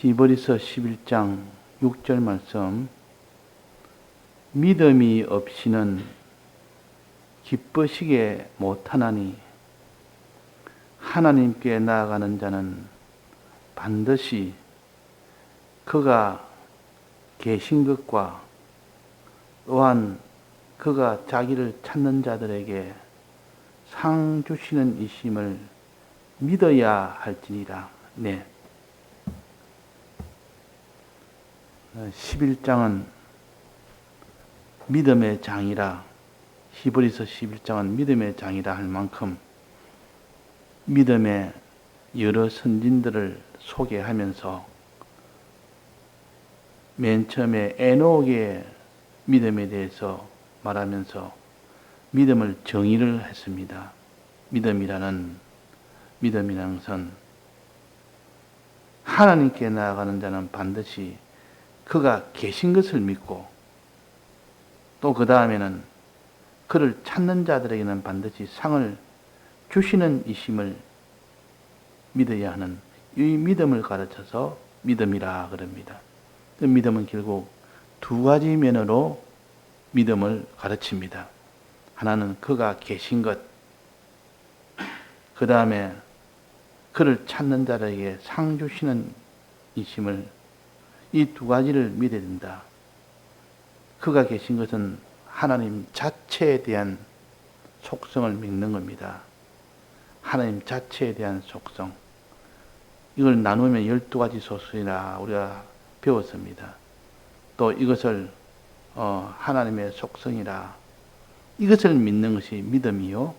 히브리서 11장 6절 말씀. 믿음이 없이는 기쁘시게 못하나니 하나님께 나아가는 자는 반드시 그가 계신 것과 또한 그가 자기를 찾는 자들에게 상 주시는 이심을 믿어야 할지니라. 네. 11장은 믿음의 장이라, 히브리서 11장은 믿음의 장이라 할 만큼 믿음의 여러 선진들을 소개하면서 맨 처음에 에녹의 믿음에 대해서 말하면서 믿음을 정의를 했습니다. 믿음이라는 것은 하나님께 나아가는 자는 반드시 그가 계신 것을 믿고, 또 그 다음에는 그를 찾는 자들에게는 반드시 상을 주시는 이심을 믿어야 하는 이 믿음을 가르쳐서 믿음이라 그럽니다. 그 믿음은 결국 두 가지 면으로 믿음을 가르칩니다. 하나는 그가 계신 것, 그 다음에 그를 찾는 자들에게 상 주시는 이심을, 이 두 가지를 믿어야 된다. 그가 계신 것은 하나님 자체에 대한 속성을 믿는 겁니다. 하나님 자체에 대한 속성. 이걸 나누면 12가지 소설이라 우리가 배웠습니다. 또 이것을 하나님의 속성이라, 이것을 믿는 것이 믿음이요.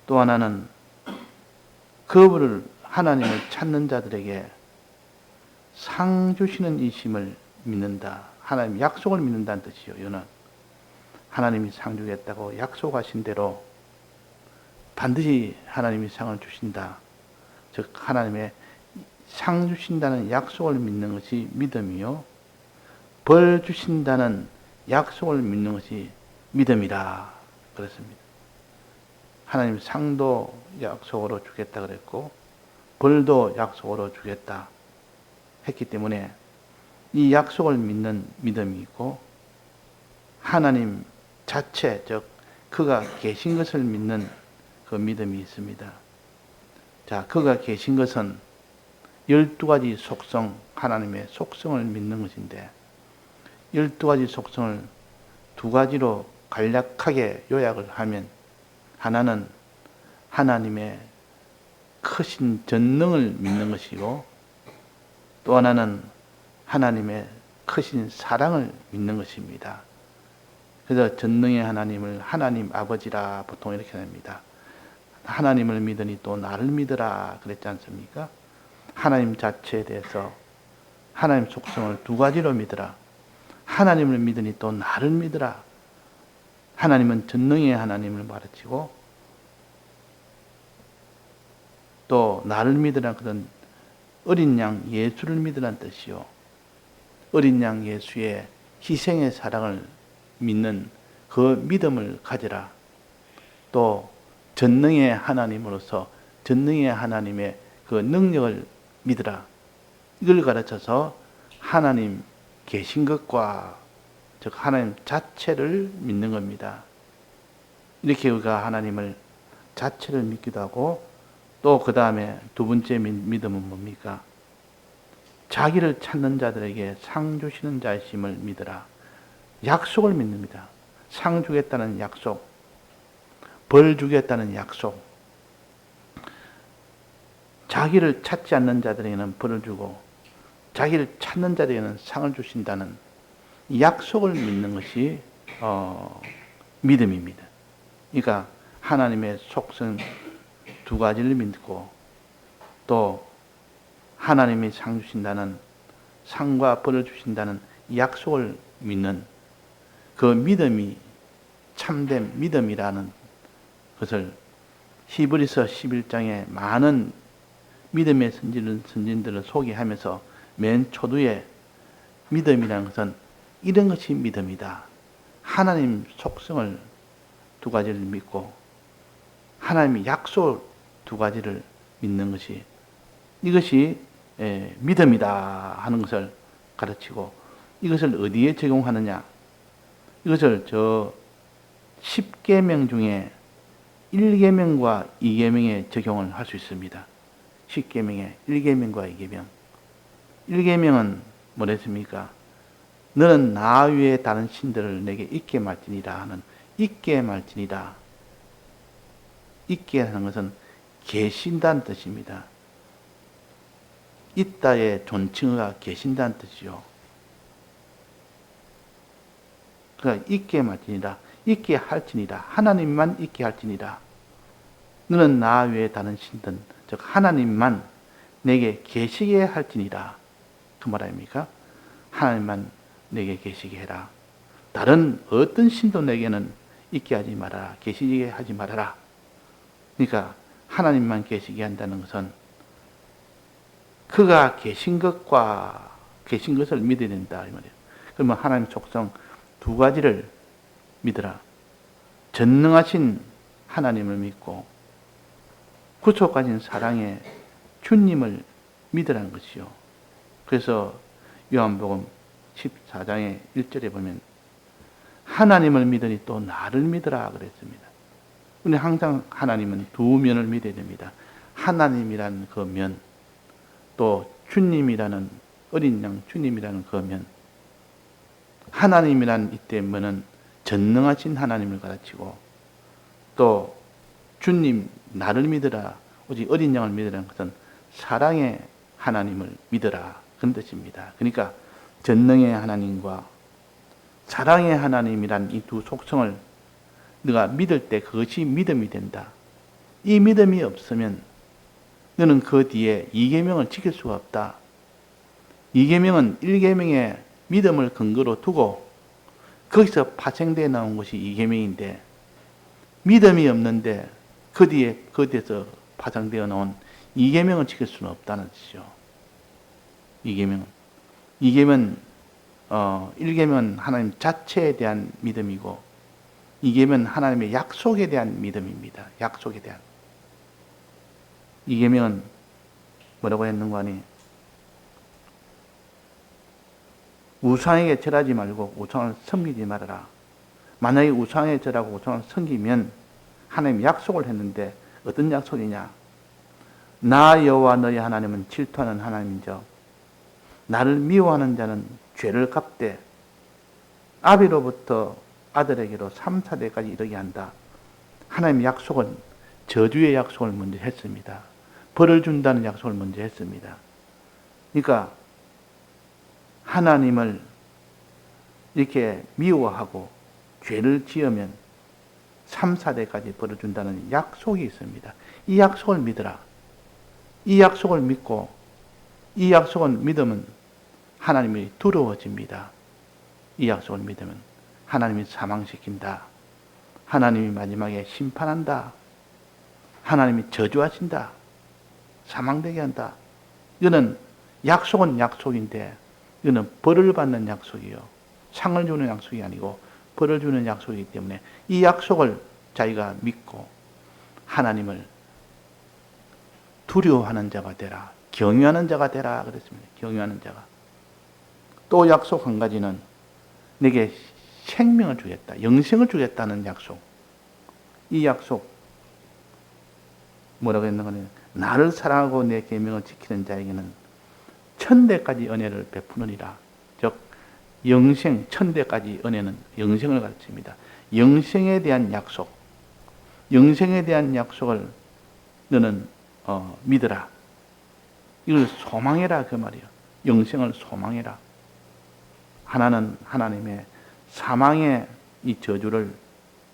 또 하나는 그분을, 하나님을 찾는 자들에게 상 주시는 이심을 믿는다. 하나님 약속을 믿는다는 뜻이요. 이거는 하나님이 상 주겠다고 약속하신 대로 반드시 하나님이 상을 주신다. 즉 하나님의 상 주신다는 약속을 믿는 것이 믿음이요, 벌 주신다는 약속을 믿는 것이 믿음이라 그랬습니다. 하나님 상도 약속으로 주겠다 그랬고 벌도 약속으로 주겠다 했기 때문에 이 약속을 믿는 믿음이 있고, 하나님 자체, 즉 그가 계신 것을 믿는 그 믿음이 있습니다. 자, 그가 계신 것은 12가지 속성, 하나님의 속성을 믿는 것인데, 12가지 속성을 두 가지로 간략하게 요약을 하면, 하나는 하나님의 크신 전능을 믿는 것이고, 또 하나는 하나님의 크신 사랑을 믿는 것입니다. 그래서 전능의 하나님을 하나님 아버지라 보통 이렇게 합니다. 하나님을 믿으니 또 나를 믿으라 그랬지 않습니까? 하나님 자체에 대해서 하나님 속성을 두 가지로 믿으라. 하나님을 믿으니 또 나를 믿으라. 하나님은 전능의 하나님을 가르치고, 또 나를 믿으라 그런 어린 양 예수를 믿으라는 뜻이요. 어린 양 예수의 희생의 사랑을 믿는 그 믿음을 가지라. 또 전능의 하나님으로서 전능의 하나님의 그 능력을 믿으라. 이걸 가르쳐서 하나님 계신 것과, 즉 하나님 자체를 믿는 겁니다. 이렇게 우리가 하나님을 자체를 믿기도 하고, 또 그 다음에 두 번째 믿음은 뭡니까? 자기를 찾는 자들에게 상 주시는 자이심을 믿으라. 약속을 믿습니다. 상 주겠다는 약속, 벌 주겠다는 약속. 자기를 찾지 않는 자들에게는 벌을 주고 자기를 찾는 자들에게는 상을 주신다는 약속을 믿는 것이 믿음입니다. 그러니까 하나님의 속성 두 가지를 믿고, 또 하나님이 상 주신다는, 상과 벌을 주신다는 약속을 믿는 그 믿음이 참된 믿음이라는 것을 히브리서 11장에 많은 믿음의 선진들을 소개하면서 맨 초두에 믿음이라는 것은 이런 것이 믿음이다. 하나님 속성을 두 가지를 믿고 하나님의 약속 두 가지를 믿는 것이, 이것이 믿음이다 하는 것을 가르치고, 이것을 어디에 적용하느냐? 이것을 저 10계명 중에 1계명과 2계명에 적용을 할 수 있습니다. 10계명에 1계명과 2계명. 1계명은 뭐랬습니까? 너는 나 외에 다른 신들을 내게 있게 말지니라 하는, 있게 말지니라. 있게 하는 것은 계신다는 뜻입니다. 있다의 존칭어가 계신다는 뜻이죠. 그러니까 있게 말지니라, 있게 할지니라, 하나님만 있게 할지니라. 너는 나 외에 다른 신들, 즉 하나님만 내게 계시게 할지니라. 그 말 아닙니까? 하나님만 내게 계시게 해라. 다른 어떤 신도 내게는 있게 하지 말아라. 계시게 하지 말아라. 그러니까 하나님만 계시게 한다는 것은 그가 계신 것과 계신 것을 믿어야 된다 이 말이에요. 그러면 하나님의 속성 두 가지를 믿어라. 전능하신 하나님을 믿고 구속하신 사랑의 주님을 믿으라는 것이요. 그래서 요한복음 14장의 1절에 보면 하나님을 믿으니 또 나를 믿으라 그랬습니다. 우리 항상 하나님은 두 면을 믿어야 됩니다. 하나님이라는 그 면, 또 주님이라는 어린 양 주님이라는 그 면. 하나님이라는 이때 면은 전능하신 하나님을 가르치고, 또 주님 나를 믿으라, 오직 어린 양을 믿으라는 것은 사랑의 하나님을 믿으라 그런 뜻입니다. 그러니까 전능의 하나님과 사랑의 하나님이란 이 두 속성을 네가 믿을 때 그것이 믿음이 된다. 이 믿음이 없으면 너는 그 뒤에 2계명을 지킬 수가 없다. 2계명은 1계명의 믿음을 근거로 두고 거기서 파생되어 나온 것이 2계명인데, 믿음이 없는데 그 뒤에서 파생되어 나온 2계명을 지킬 수는 없다는 뜻이죠. 2계명은 1계명은 하나님 자체에 대한 믿음이고, 2계명은 하나님의 약속에 대한 믿음입니다. 약속에 대한. 2계명은 뭐라고 했는가 하니, 우상에게 절하지 말고 우상을 섬기지 말아라. 만약에 우상에 절하고 우상을 섬기면 하나님 약속을 했는데, 어떤 약속이냐? 나 여호와 너희 하나님은 질투하는 하나님이죠. 나를 미워하는 자는 죄를 갚되 아비로부터 아들에게로 3, 4대까지 이르게 한다. 하나님 약속은 저주의 약속을 먼저 했습니다. 벌을 준다는 약속을 먼저 했습니다. 그러니까 하나님을 이렇게 미워하고 죄를 지으면 3, 4대까지 벌을 준다는 약속이 있습니다. 이 약속을 믿으라. 이 약속을 믿고, 이 약속을 믿으면 하나님이 두려워집니다. 이 약속을 믿으면 하나님이 사망시킨다. 하나님이 마지막에 심판한다. 하나님이 저주하신다. 사망되게 한다. 이거는 약속은 약속인데, 이거는 벌을 받는 약속이요. 상을 주는 약속이 아니고 벌을 주는 약속이기 때문에 이 약속을 자기가 믿고 하나님을 두려워하는 자가 되라. 경외하는 자가 되라 그랬습니다. 경외하는 자가. 또 약속 한 가지는 내게 생명을 주겠다. 영생을 주겠다는 약속. 이 약속 뭐라고 했는가 하면, 나를 사랑하고 내 계명을 지키는 자에게는 1000대까지 은혜를 베푸느니라. 즉 영생, 1000대까지 은혜는 영생을 가르칩니다. 영생에 대한 약속, 영생에 대한 약속을 너는 믿으라. 이걸 소망해라 그 말이에요. 영생을 소망해라. 하나는 하나님의 사망의 이 저주를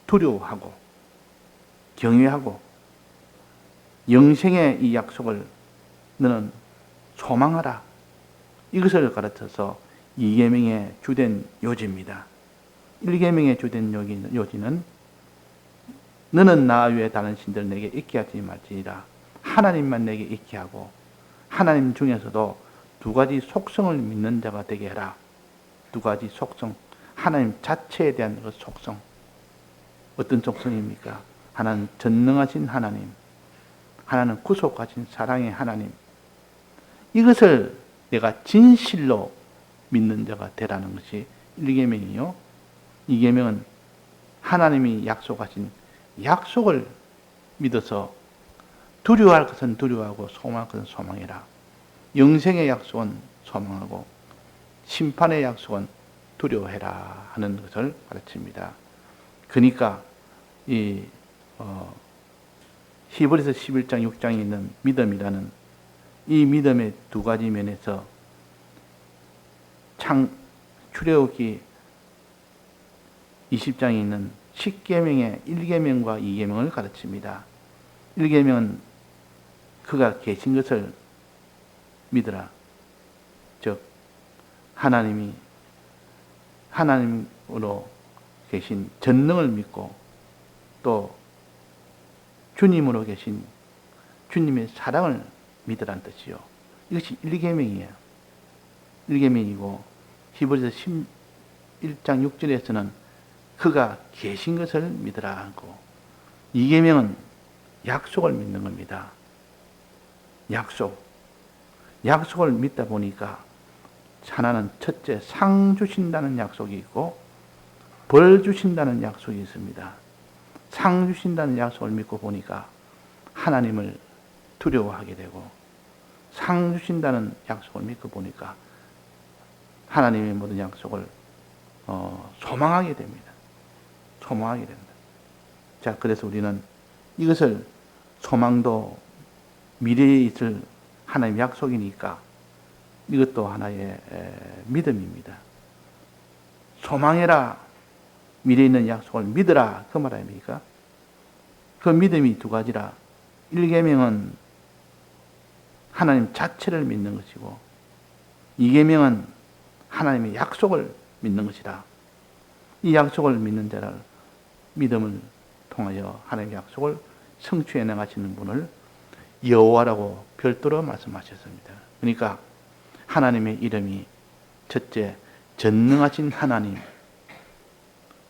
두려워하고 경외하고, 영생의 이 약속을 너는 소망하라. 이것을 가르쳐서 2계명의 주된 요지입니다. 1계명의 주된 요지는 너는 나 외에 다른 신들 내게 있게 하지 말지니라. 하나님만 내게 있게 하고, 하나님 중에서도 두 가지 속성을 믿는 자가 되게 해라. 두 가지 속성, 하나님 자체에 대한 그 속성. 어떤 속성입니까? 하나는 전능하신 하나님, 하나는 구속하신 사랑의 하나님. 이것을 내가 진실로 믿는 자가 되라는 것이 1계명이요. 2계명은 하나님이 약속하신 약속을 믿어서 두려워할 것은 두려워하고 소망할 것은 소망해라. 영생의 약속은 소망하고 심판의 약속은 두려워해라 하는 것을 가르칩니다. 그러니까 이 히브리서 11장 6장에 있는 믿음이라는 이 믿음의 두 가지 면에서 출애굽기 20장에 있는 10계명의 1계명과 2계명을 가르칩니다. 1계명은 그가 계신 것을 믿으라. 즉 하나님으로 계신 전능을 믿고 또 주님으로 계신 주님의 사랑을 믿으라는 뜻이요. 이것이 1계명이에요. 1계명이고 히브리서 11장 6절에서는 그가 계신 것을 믿으라 하고 2계명은 약속을 믿는 겁니다. 약속을 믿다 보니까 하나는 첫째 상 주신다는 약속이 있고 벌 주신다는 약속이 있습니다. 상 주신다는 약속을 믿고 보니까 하나님을 두려워하게 되고 상 주신다는 약속을 믿고 보니까 하나님의 모든 약속을 소망하게 됩니다. 소망하게 됩니다. 자, 그래서 우리는 이것을 소망도 미래에 있을 하나님의 약속이니까 이것도 하나의 믿음입니다. 소망해라. 미래에 있는 약속을 믿으라. 그 말 아닙니까? 그 믿음이 두 가지라. 1계명은 하나님 자체를 믿는 것이고 2계명은 하나님의 약속을 믿는 것이라. 이 약속을 믿는 자를 믿음을 통하여 하나님의 약속을 성취해 나가시는 분을 여호와라고 별도로 말씀하셨습니다. 그러니까 하나님의 이름이 첫째 전능하신 하나님,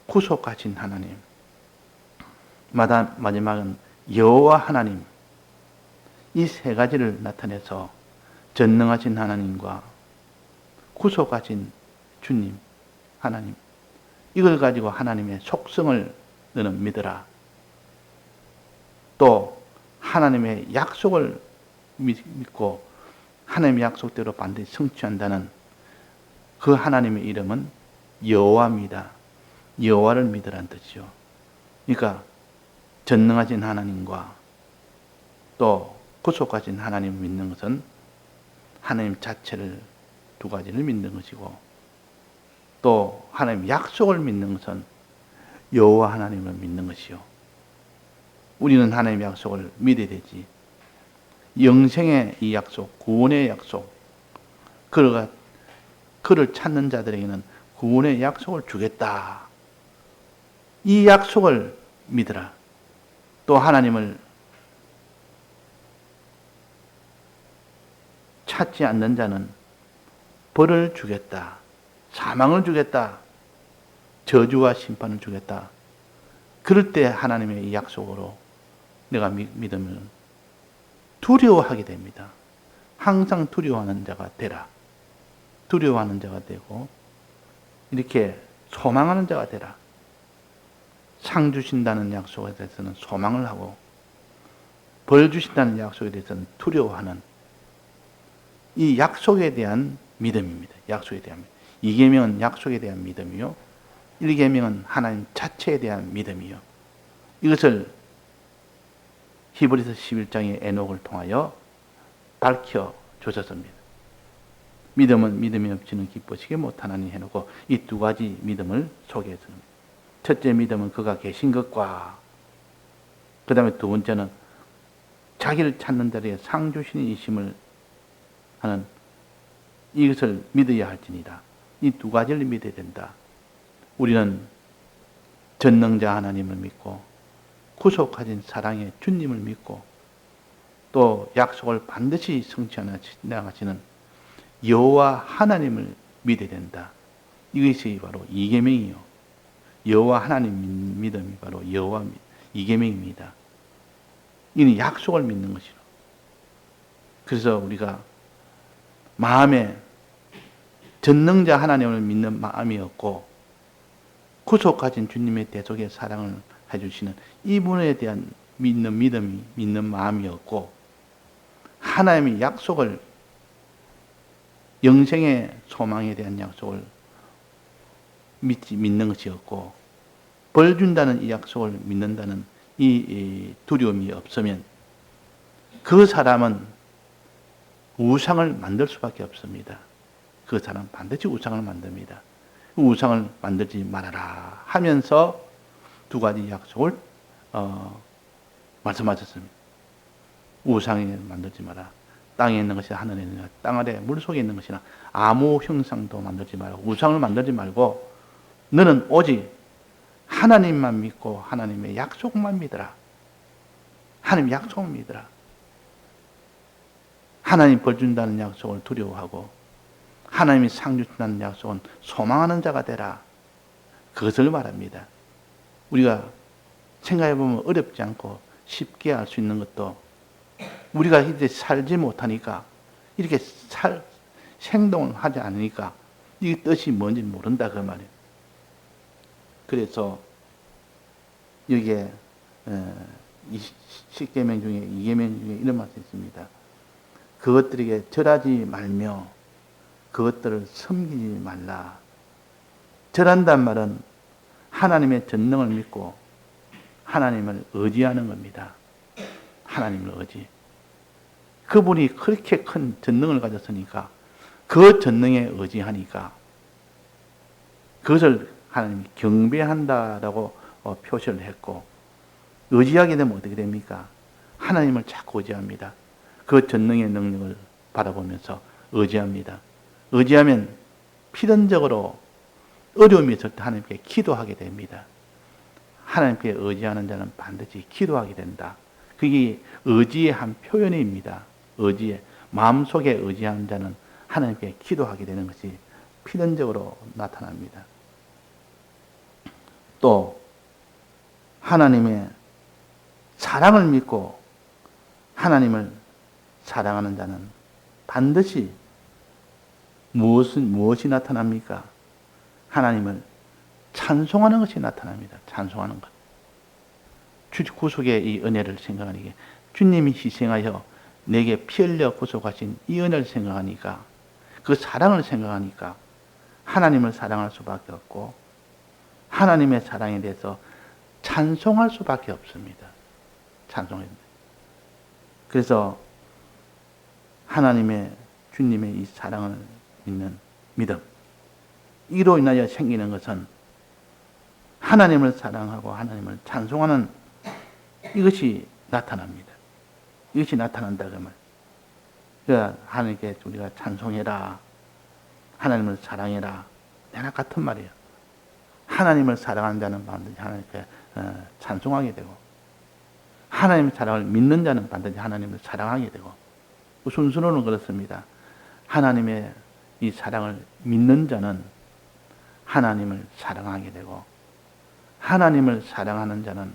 구속하신 하나님, 마지막은 여호와 하나님, 이 세 가지를 나타내서 전능하신 하나님과 구속하신 주님, 하나님, 이걸 가지고 하나님의 속성을 너는 믿어라. 또 하나님의 약속을 믿고 하나님의 약속대로 반드시 성취한다는 그 하나님의 이름은 여호와입니다. 여호와를 믿으라는 뜻이죠. 그러니까 전능하신 하나님과 또 구속하신 하나님을 믿는 것은 하나님 자체를 두 가지를 믿는 것이고 또 하나님 약속을 믿는 것은 여호와 하나님을 믿는 것이요. 우리는 하나님의 약속을 믿어야 되지. 영생의 이 약속, 구원의 약속, 그를 찾는 자들에게는 구원의 약속을 주겠다. 이 약속을 믿으라. 또 하나님을 찾지 않는 자는 벌을 주겠다. 사망을 주겠다. 저주와 심판을 주겠다. 그럴 때 하나님의 이 약속으로 내가 믿으면 두려워하게 됩니다. 항상 두려워하는 자가 되라. 두려워하는 자가 되고 이렇게 소망하는 자가 되라. 상 주신다는 약속에 대해서는 소망을 하고 벌 주신다는 약속에 대해서는 두려워하는 이 약속에 대한 믿음입니다. 약속에 대한 믿음. 2계명은 약속에 대한 믿음이요. 1계명은 하나님 자체에 대한 믿음이요. 이것을 히브리서 11장의 에녹을 통하여 밝혀 주셨습니다. 믿음은 믿음이 없이는 기뻐지게 못하나니 해놓고 이 두 가지 믿음을 소개했습니다. 첫째 믿음은 그가 계신 것과 그 다음에 두 번째는 자기를 찾는 자리에 상 주시는 이심을 하는 이것을 믿어야 할지니라. 이 두 가지를 믿어야 된다. 우리는 전능자 하나님을 믿고 구속하신 사랑의 주님을 믿고 또 약속을 반드시 성취하시는 여호와 하나님을 믿어야 된다. 이것이 바로 2계명이요. 여호와 하나님 믿음이 바로 여호와 2계명입니다. 이는 약속을 믿는 것이로. 그래서 우리가 마음에 전능자 하나님을 믿는 마음이었고 구속하신 주님의 대속의 사랑을 해주시는 이분에 대한 믿는 믿음이 믿는 마음이었고 하나님의 약속을 영생의 소망에 대한 약속을 믿는 것이었고 벌 준다는 이 약속을 믿는다는 이 두려움이 없으면 그 사람은 우상을 만들 수밖에 없습니다. 그 사람은 반드시 우상을 만듭니다. 우상을 만들지 말아라 하면서 두 가지 약속을 말씀하셨습니다. 우상을 만들지 마라. 땅에 있는 것이 하늘에 있는 것, 땅 아래 물속에 있는 것이나 아무 형상도 만들지 말고 우상을 만들지 말고 너는 오직 하나님만 믿고 하나님의 약속만 믿어라. 하나님 약속을 믿어라. 하나님 벌 준다는 약속을 두려워하고 하나님이 상 주신다는 약속은 소망하는 자가 되라. 그것을 말합니다. 우리가 생각해보면 어렵지 않고 쉽게 알 수 있는 것도 우리가 이제 살지 못하니까 이렇게 행동을 하지 않으니까 이 뜻이 뭔지 모른다 그 말이에요. 그래서 여기에 10계명 중에 2계명 중에 이런 말씀이 있습니다. 그것들에게 절하지 말며 그것들을 섬기지 말라. 절한단 말은 하나님의 전능을 믿고 하나님을 의지하는 겁니다. 하나님을 의지. 그분이 그렇게 큰 전능을 가졌으니까 그 전능에 의지하니까 그것을 하나님이 경배한다라고 표시를 했고 의지하게 되면 어떻게 됩니까? 하나님을 자꾸 의지합니다. 그 전능의 능력을 바라보면서 의지합니다. 의지하면 필연적으로 어려움이 있을 때 하나님께 기도하게 됩니다. 하나님께 의지하는 자는 반드시 기도하게 된다. 그게 의지의 한 표현입니다. 의지의 마음속에 의지하는 자는 하나님께 기도하게 되는 것이 필연적으로 나타납니다. 또 하나님의 사랑을 믿고 하나님을 사랑하는 자는 반드시 무엇이 나타납니까? 하나님을 찬송하는 것이 나타납니다. 찬송하는 것. 구속의 이 은혜를 생각하니까 주님이 희생하여 내게 피 흘려 구속하신 이 은혜를 생각하니까 그 사랑을 생각하니까 하나님을 사랑할 수밖에 없고 하나님의 사랑에 대해서 찬송할 수밖에 없습니다. 찬송해야 됩니다. 그래서 하나님의 주님의 이 사랑을 믿는 믿음 이로 인하여 생기는 것은 하나님을 사랑하고 하나님을 찬송하는 이것이 나타납니다. 이것이 나타난다 그 말. 그러니까 하나님께 우리가 찬송해라. 하나님을 사랑해라. 내나 같은 말이에요. 하나님을 사랑하는 자는 반드시 하나님께 찬송하게 되고 하나님의 사랑을 믿는 자는 반드시 하나님을 사랑하게 되고 순서로는 그렇습니다. 하나님의 이 사랑을 믿는 자는 하나님을 사랑하게 되고 하나님을 사랑하는 자는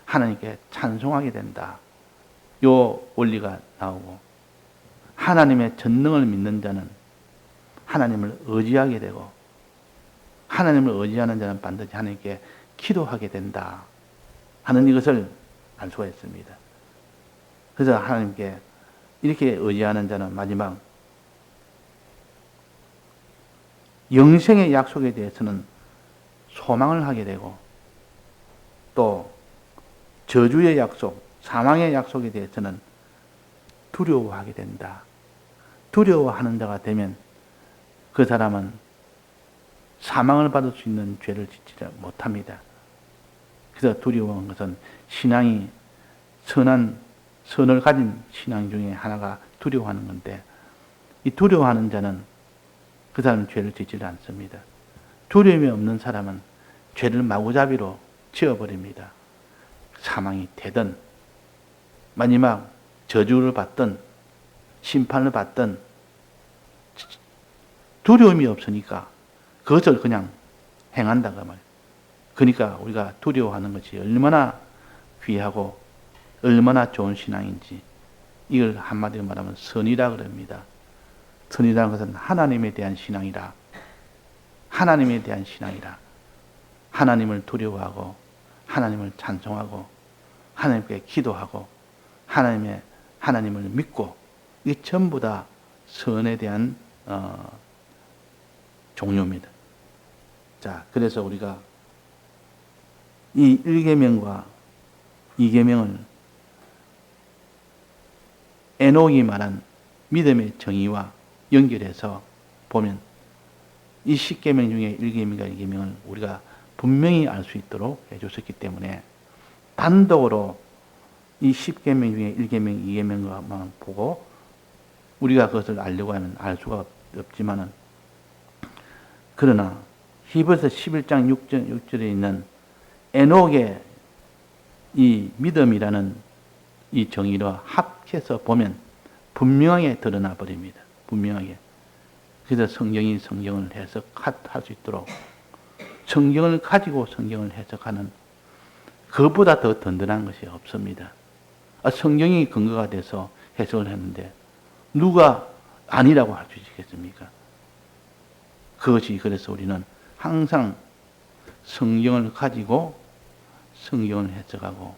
하나님께 찬송하게 된다. 요 원리가 나오고 하나님의 전능을 믿는 자는 하나님을 의지하게 되고 하나님을 의지하는 자는 반드시 하나님께 기도하게 된다 하는 이것을 알 수가 있습니다. 그래서 하나님께 이렇게 의지하는 자는 마지막 영생의 약속에 대해서는 소망을 하게 되고 또 저주의 약속, 사망의 약속에 대해서는 두려워하게 된다. 두려워하는 자가 되면 그 사람은 사망을 받을 수 있는 죄를 짓지 못합니다. 그래서 두려워한 것은 신앙이 선을 가진 신앙 중에 하나가 두려워하는 건데 이 두려워하는 자는 그 사람은 죄를 짓지 않습니다. 두려움이 없는 사람은 죄를 마구잡이로 지어버립니다. 사망이 되든 마지막 저주를 받든 심판을 받든 두려움이 없으니까 그것을 그냥 행한다 그 말이에요. 그러니까 우리가 두려워하는 것이 얼마나 귀하고 얼마나 좋은 신앙인지 이걸 한마디로 말하면 선이라 그럽니다. 선이라는 것은 하나님에 대한 신앙이라. 하나님에 대한 신앙이라. 하나님을 두려워하고 하나님을 찬송하고 하나님께 기도하고 하나님을 믿고 이게 전부 다 선에 대한 종류입니다. 자, 그래서 우리가 이 1계명과 2계명을 에녹이 말한 믿음의 정의와 연결해서 보면 이 10계명 중에 1계명과 2계명을 우리가 분명히 알 수 있도록 해줬었기 때문에 단독으로 이 10계명 중에 1계명, 2계명만 보고 우리가 그것을 알려고 하면 알 수가 없지만은, 그러나 히브리서 11장 6절에 있는 에녹의 이 믿음이라는 이 정의로 합해서 보면 분명하게 드러나 버립니다. 분명하게. 그래서 성경이 성경을 해석할 수 있도록, 성경을 가지고 성경을 해석하는 그것보다 더 든든한 것이 없습니다. 성경이 근거가 돼서 해석을 했는데 누가 아니라고 할 수 있겠습니까? 그것이, 그래서 우리는 항상 성경을 가지고 성경을 해석하고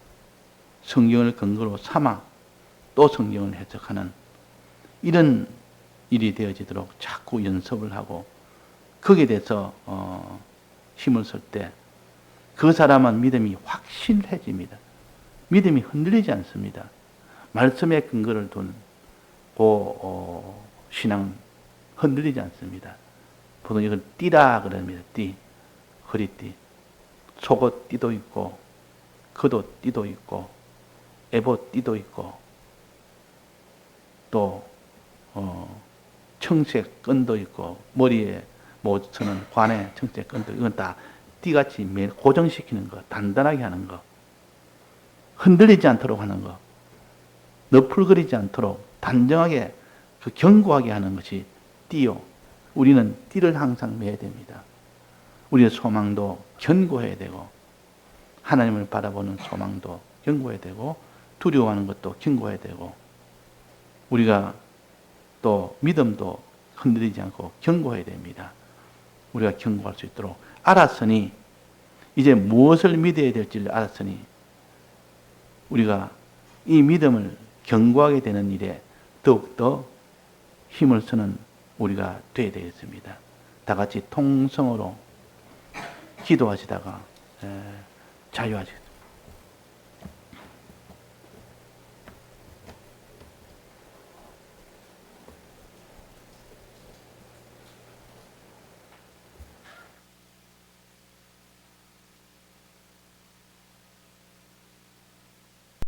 성경을 근거로 삼아 또 성경을 해석하는 이런 일이 되어지도록 자꾸 연습을 하고 거기에 대해서 힘을 쓸 때 그 사람은 믿음이 확실해집니다. 믿음이 흔들리지 않습니다. 말씀에 근거를 둔 신앙은 흔들리지 않습니다. 보통 이걸 띠라 그럽니다. 띠, 허리띠, 속옷 띠도 있고 겉옷 띠도 있고 에봇 띠도 있고 또 청색 끈도 있고 머리에 못 쓰는 관에 청색 끈도, 이건 다 띠같이 매일 고정시키는 거, 단단하게 하는 거, 흔들리지 않도록 하는 거, 너풀거리지 않도록 단정하게 견고하게 하는 것이 띠요. 우리는 띠를 항상 매야 됩니다. 우리의 소망도 견고해야 되고 하나님을 바라보는 소망도 견고해야 되고 두려워하는 것도 견고해야 되고 우리가 또 믿음도 흔들리지 않고 견고해야 됩니다. 우리가 견고할 수 있도록 알았으니, 이제 무엇을 믿어야 될지를 알았으니 우리가 이 믿음을 견고하게 되는 일에 더욱더 힘을 쓰는 우리가 되어야 되겠습니다. 다 같이 통성으로 기도하시다가 자유하시겠습니다.